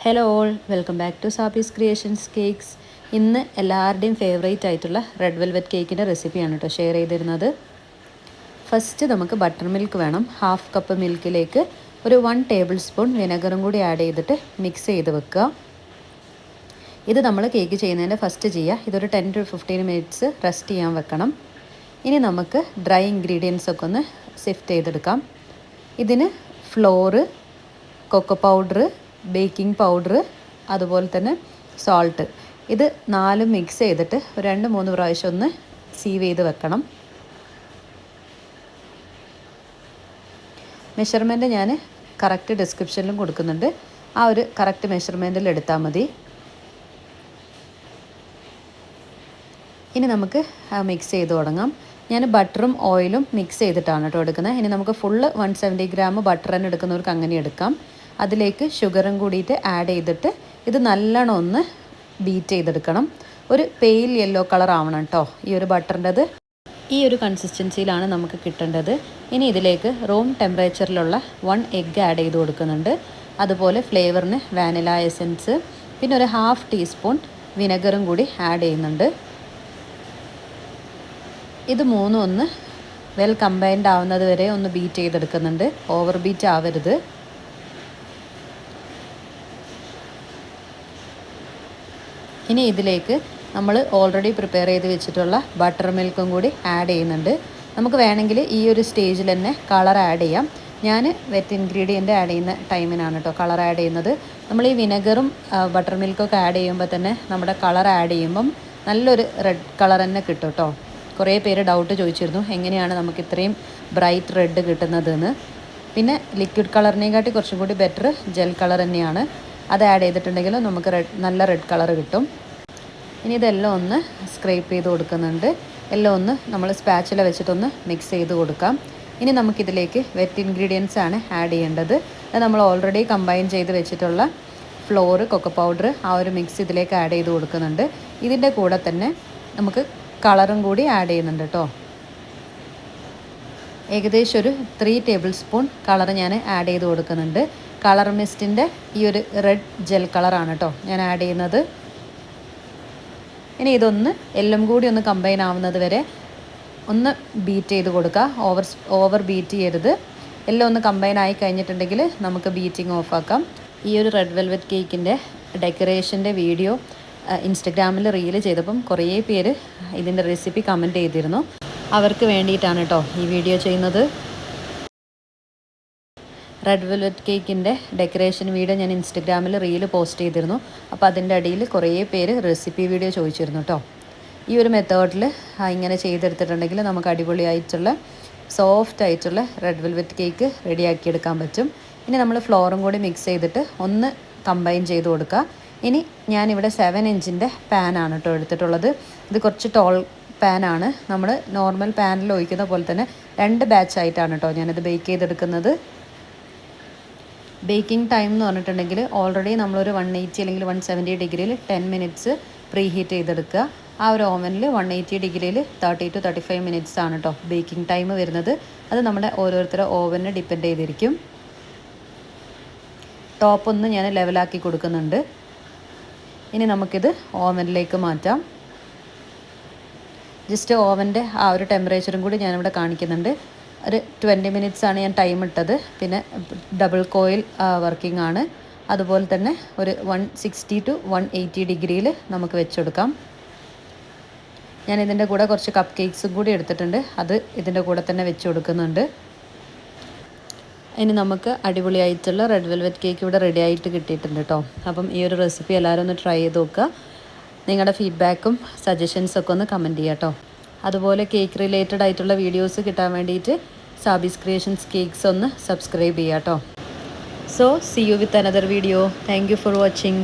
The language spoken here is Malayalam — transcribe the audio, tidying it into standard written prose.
Hello all, welcome back to Sabi's creations cakes. ഇന്ന് എല്ലാവരുടെയും ഫേവറേറ്റ് ആയിട്ടുള്ള റെഡ് വെൽവെറ്റ് കേക്കിൻ്റെ റെസിപ്പിയാണ് കേട്ടോ ഷെയർ ചെയ്തിരുന്നത്. ഫസ്റ്റ് നമുക്ക് ബട്ടർ മിൽക്ക് വേണം. 1/2 കപ്പ് മിൽക്കിലേക്ക് ഒരു 1 ടേബിൾ സ്പൂൺ വിനെഗറും കൂടി ആഡ് ചെയ്തിട്ട് മിക്സ് ചെയ്ത് വെക്കുക. ഇത് നമ്മൾ കേക്ക് ചെയ്യുന്നതിൻ്റെ ഫസ്റ്റ് ചെയ്യുക. ഇതൊരു 10 to 15 മിനിറ്റ്സ് റെസ്റ്റ് ചെയ്യാൻ വെക്കണം. ഇനി നമുക്ക് ഡ്രൈ ഇൻഗ്രീഡിയൻസ് ഒക്കെ ഒന്ന് സിഫ്റ്റ് ചെയ്തെടുക്കാം. ഇതിന് flour, cocoa powder, baking powder, അതുപോലെ തന്നെ സോൾട്ട്, ഇത് 4 മിക്സ് ചെയ്തിട്ട് ഒരു 2-3 പ്രാവശ്യം ഒന്ന് സീവ് ചെയ്ത് വെക്കണം. മെഷർമെൻറ്റ് ഞാൻ കറക്റ്റ് ഡിസ്ക്രിപ്ഷനിലും കൊടുക്കുന്നുണ്ട്. ആ ഒരു കറക്റ്റ് മെഷർമെൻറ്റിൽ എടുത്താൽ മതി. ഇനി നമുക്ക് മിക്സ് ചെയ്ത് തുടങ്ങാം. ഞാൻ ബട്ടറും ഓയിലും മിക്സ് ചെയ്തിട്ടാണ് കേട്ടോ എടുക്കുന്നത്. ഇനി നമുക്ക് ഫുള്ള് 170 ഗ്രാം ബട്ടർ തന്നെ എടുക്കുന്നവർക്ക് അങ്ങനെ എടുക്കാം. അതിലേക്ക് ഷുഗറും കൂടിയിട്ട് ആഡ് ചെയ്തിട്ട് ഇത് നല്ലോണം ഒന്ന് ബീറ്റ് ചെയ്തെടുക്കണം. ഒരു പെയിൽ യെല്ലോ കളർ ആവണം കേട്ടോ ഈ ഒരു ബട്ടറിൻ്റെത്. ഈ ഒരു കൺസിസ്റ്റൻസിയിലാണ് നമുക്ക് കിട്ടേണ്ടത്. ഇനി ഇതിലേക്ക് റൂം ടെമ്പറേച്ചറിലുള്ള 1 എഗ്ഗ് ആഡ് ചെയ്ത് കൊടുക്കുന്നുണ്ട്. അതുപോലെ ഫ്ലേവറിന് വാനില എസൻസ്, പിന്നെ ഒരു 1/2 ടീസ്പൂൺ വിനെഗറും കൂടി ആഡ് ചെയ്യുന്നുണ്ട്. ഇത് മൂന്നും ഒന്ന് വെൽ കമ്പൈൻഡ് ആവുന്നത് വരെ ഒന്ന് ബീറ്റ് ചെയ്തെടുക്കുന്നുണ്ട്. ഓവർ ബീറ്റ് ആവരുത്. ഇനി ഇതിലേക്ക് നമ്മൾ ഓൾറെഡി പ്രിപ്പയർ ചെയ്ത് വെച്ചിട്ടുള്ള ബട്ടർ മിൽക്കും കൂടി ആഡ് ചെയ്യുന്നുണ്ട്. നമുക്ക് വേണമെങ്കിൽ ഈ ഒരു സ്റ്റേജിൽ തന്നെ കളർ ആഡ് ചെയ്യാം. ഞാൻ വെറ്റ് ഇൻഗ്രീഡിയൻ്റ് ആഡ് ചെയ്യുന്ന ടൈമിനാണ് കേട്ടോ കളർ ആഡ് ചെയ്യുന്നത്. നമ്മൾ ഈ വിനെഗറും ബട്ടർ മിൽക്കൊക്കെ ആഡ് ചെയ്യുമ്പോൾ തന്നെ നമ്മുടെ കളർ ആഡ് ചെയ്യുമ്പം നല്ലൊരു റെഡ് കളർ തന്നെ കിട്ടും കേട്ടോ. കുറേ പേര് ഡൗട്ട് ചോദിച്ചിരുന്നു എങ്ങനെയാണ് നമുക്ക് ഇത്രയും ബ്രൈറ്റ് റെഡ് കിട്ടുന്നതെന്ന്. പിന്നെ ലിക്വിഡ് കളറിനെക്കാട്ടി കുറച്ചും കൂടി ബെറ്റർ ജെൽ കളർ തന്നെയാണ്. അത് ആഡ് ചെയ്തിട്ടുണ്ടെങ്കിൽ നമുക്ക് നല്ല റെഡ് കളർ കിട്ടും. ഇനി ഇതെല്ലാം ഒന്ന് സ്ക്രേപ്പ് ചെയ്ത് കൊടുക്കുന്നുണ്ട്. എല്ലാം ഒന്ന് നമ്മൾ സ്പാച്ചില വെച്ചിട്ടൊന്ന് മിക്സ് ചെയ്ത് കൊടുക്കാം. ഇനി നമുക്കിതിലേക്ക് വെറ്റ് ഇൻഗ്രീഡിയൻസ് ആണ് ആഡ് ചെയ്യേണ്ടത്. അത് നമ്മൾ ഓൾറെഡി കമ്പൈൻ ചെയ്ത് വെച്ചിട്ടുള്ള ഫ്ലോർ, കൊക്കോ പൗഡർ, ആ ഒരു മിക്സ് ഇതിലേക്ക് ആഡ് ചെയ്ത് കൊടുക്കുന്നുണ്ട്. ഇതിൻ്റെ കൂടെ തന്നെ നമുക്ക് കളറും കൂടി ആഡ് ചെയ്യുന്നുണ്ട് കേട്ടോ. ഏകദേശം ഒരു 3 ടേബിൾ സ്പൂൺ കളർ ഞാൻ ആഡ് ചെയ്ത് കൊടുക്കുന്നുണ്ട്. കളർ മിസ്റ്റിൻ്റെ ഈ ഒരു റെഡ് ജെൽ കളറാണ് കേട്ടോ ഞാൻ ആഡ് ചെയ്യുന്നത്. ഇനി ഇതൊന്ന് എല്ലാം കൂടി ഒന്ന് കമ്പൈൻ ആവുന്നത് വരെ ഒന്ന് ബീറ്റ് ചെയ്ത് കൊടുക്കുക. ഓവർ ബീറ്റ് ചെയ്യരുത്. എല്ലാം ഒന്ന് കമ്പൈൻ ആയി കഴിഞ്ഞിട്ടുണ്ടെങ്കിൽ നമുക്ക് ബീറ്റിംഗ് ഓഫാക്കാം. ഈ ഒരു റെഡ് വെൽവെറ്റ് കേക്കിൻ്റെ ഡെക്കറേഷൻ്റെ വീഡിയോ ഇൻസ്റ്റഗ്രാമിൽ റീൽ ചെയ്തപ്പം കുറേ പേര് ഇതിൻ്റെ റെസിപ്പി കമൻറ്റ് ചെയ്തിരുന്നു. അവർക്ക് വേണ്ടിയിട്ടാണ് കേട്ടോ ഈ വീഡിയോ ചെയ്യുന്നത്. റെഡ് വെൽവെറ്റ് കേക്കിൻ്റെ ഡെക്കറേഷൻ വീഡിയോ ഞാൻ ഇൻസ്റ്റഗ്രാമിൽ റീൽ പോസ്റ്റ് ചെയ്തിരുന്നു. അപ്പോൾ അതിൻ്റെ അടിയിൽ കുറേ പേര് റെസിപ്പി വീഡിയോ ചോദിച്ചിരുന്നു കേട്ടോ. ഈ ഒരു മെത്തേഡിൽ ഇങ്ങനെ ചെയ്തെടുത്തിട്ടുണ്ടെങ്കിൽ നമുക്ക് അടിപൊളിയായിട്ടുള്ള സോഫ്റ്റ് ആയിട്ടുള്ള റെഡ് വെൽവെറ്റ് കേക്ക് റെഡിയാക്കിയെടുക്കാൻ പറ്റും. ഇനി നമ്മൾ ഫ്ലോറും കൂടി മിക്സ് ചെയ്തിട്ട് ഒന്ന് കമ്പൈൻ ചെയ്ത് കൊടുക്കുക. ഇനി ഞാനിവിടെ 7 ഇഞ്ചിൻ്റെ പാനാണ് കേട്ടോ എടുത്തിട്ടുള്ളത്. ഇത് കുറച്ച് ടോൾ പാനാണ്. നമ്മൾ നോർമൽ പാനിൽ ഒഴിക്കുന്ന പോലെ തന്നെ 2 ബാച്ചായിട്ടാണ് കേട്ടോ ഞാനിത് ബേക്ക് ചെയ്തെടുക്കുന്നത്. ബേക്കിംഗ് ടൈം എന്ന് പറഞ്ഞിട്ടുണ്ടെങ്കിൽ ഓൾറെഡി നമ്മളൊരു 180 അല്ലെങ്കിൽ 170 ഡിഗ്രിയിൽ 10 മിനിറ്റ്സ് പ്രീ ഹീറ്റ് ചെയ്തെടുക്കുക. ആ ഒരു ഓവനിൽ 180 ഡിഗ്രിയിൽ 30 to 35 മിനിറ്റ്സ് ആണ് കേട്ടോ ബേക്കിംഗ് ടൈം വരുന്നത്. അത് നമ്മുടെ ഓരോരുത്തരുടെ ഓവനെ ഡിപ്പെൻഡ് ചെയ്തിരിക്കും. ടോപ്പൊന്ന് ഞാൻ ലെവലാക്കി കൊടുക്കുന്നുണ്ട്. ഇനി നമുക്കിത് ഓവനിലേക്ക് മാറ്റാം. ജസ്റ്റ് ഓവൻ്റെ ആ ഒരു ടെമ്പറേച്ചറും കൂടി ഞാനിവിടെ കാണിക്കുന്നുണ്ട്. ഒരു 20 മിനിറ്റ്സാണ് ഞാൻ ടൈം ഇട്ടത്. പിന്നെ ഡബിൾ കോയിൽ വർക്കിംഗ് ആണ്. അതുപോലെ തന്നെ ഒരു 160 to 180 ഡിഗ്രിയിൽ നമുക്ക് വെച്ചെടുക്കാം. ഞാൻ ഇതിൻ്റെ കൂടെ കുറച്ച് കപ്പ് കേക്ക്സും കൂടി എടുത്തിട്ടുണ്ട്. അത് ഇതിൻ്റെ കൂടെ തന്നെ വെച്ച് കൊടുക്കുന്നുണ്ട്. ഇനി നമുക്ക് അടിപൊളിയായിട്ടുള്ള റെഡ് വെൽവെറ്റ് കേക്ക് ഇവിടെ റെഡി ആയിട്ട് കിട്ടിയിട്ടുണ്ട് കേട്ടോ. അപ്പം ഈ ഒരു റെസിപ്പി എല്ലാവരും ഒന്ന് ട്രൈ ചെയ്ത് നോക്കുക. നിങ്ങളുടെ ഫീഡ്ബാക്കും സജഷൻസൊക്കെ ഒന്ന് കമൻറ്റ് ചെയ്യാം കേട്ടോ. അതുപോലെ കേക്ക് റിലേറ്റഡ് ആയിട്ടുള്ള വീഡിയോസ് കിട്ടാൻ വേണ്ടിയിട്ട് സാബീസ് ക്രിയേഷൻസ് കേക്ക്സ് ഒന്ന് സബ്സ്ക്രൈബ് ചെയ്യാം കേട്ടോ. So see you with another video. Thank you for watching.